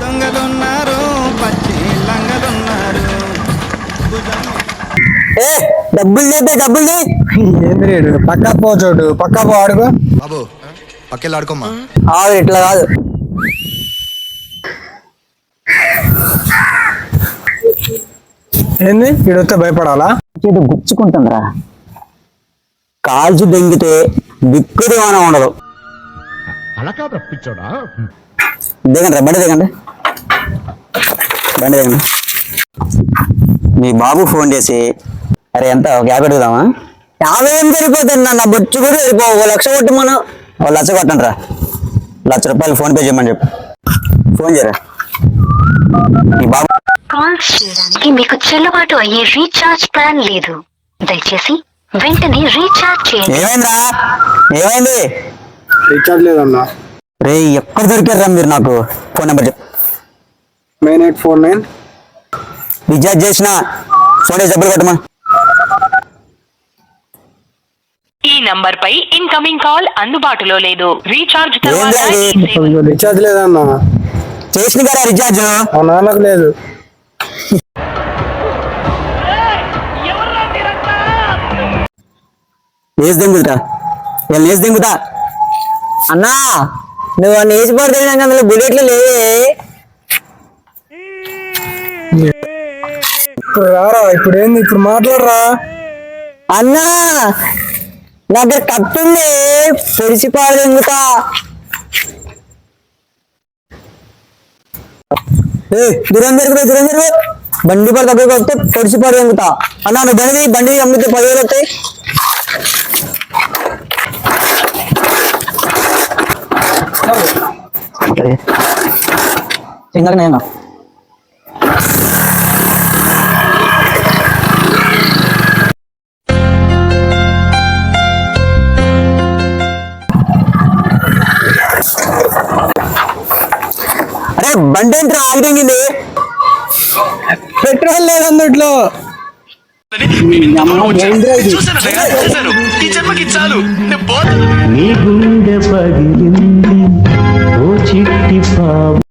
దొంగలున్నారు పచ్చి లంగలున్నారు. డబ్బులు చేద్దే డబ్బులు ఏంది రేడు పక్కా పో చోటు పక్కా పో ఆడుకో బాబు పక్కెళ్ళి ఆడుకోమ్మా. ఇట్లా కాదు. ఏంది వీడొస్తే భయపడాలా? చేతి గుచ్చుకుంటుందిరా. కాల్చి దెంగితే దిక్కుది ఏమైనా ఉండదు. దిగండి రా, బండి దిగండి, బండి దిగండి. మీ బాబు ఫోన్ చేసి అరే ఎంత ఒక 50 అడుగుదామా? 50 ఏం సరిపోతుంది నా బొచ్చు కూడా సరిపోవు. 1 లక్ష కొట్టి మనం 1 లక్ష కొట్టండి రా. ₹1,00,000 ఫోన్ పే చేయమని చెప్పు. ఫోన్ చేయరా. మీ బాబు కాల్స్ చేయడానికి మీకు చెల్లుబాటు అయ్యే రీఛార్జ్ ప్లాన్ లేదు. దయచేసి వెంటనే రీఛార్జ్ చేయండి. ఏమైందా? ఏమైంది? రీఛార్జ్ లేదన్నా. రే ఎక్కడ దొరికారా మీరు? నాకు ఫోన్ నెంబర్ చెప్పు. 9849 రీఛార్జ్ చేసిన ఫోన్ చేసి డబ్బులు కొట్టమా. ఈ నంబర్ పై ఇన్కమింగ్ కాల్ అందుబాటులో లేదు. రీఛార్జ్ తర్వాత రీఛార్జ్ లేదన్నా. చేసిన కదా రీఛార్జ్. మా నాన్నకు లేదు. వేసి దింగుతా, వీళ్ళు వేసి దింగుతా. అన్నా నువ్వు అన్న వేసి పడితే అందులో బుల్లెట్లు లేవే. ఇప్పుడు రారా, ఇప్పుడు ఏంది, ఇప్పుడు మాట్లాడరా. అన్నా నా దగ్గర కట్టుంది, పొడిచిపాడు దింగుతా. దూరం జరుగు, బండి పడి దగ్గరకు వస్తే పొడిచిపాడు దింగుతా. అన్నా నువ్వు బండి అమ్మితే 10,000 వస్తాయి. ఇందాక నేను అరే బండి ఏంట్రా ఆగిపోయింది? పెట్రోల్ లేదు అందుట్లో. నీ గుండె పగిలింది ఓ చిట్టి పావు.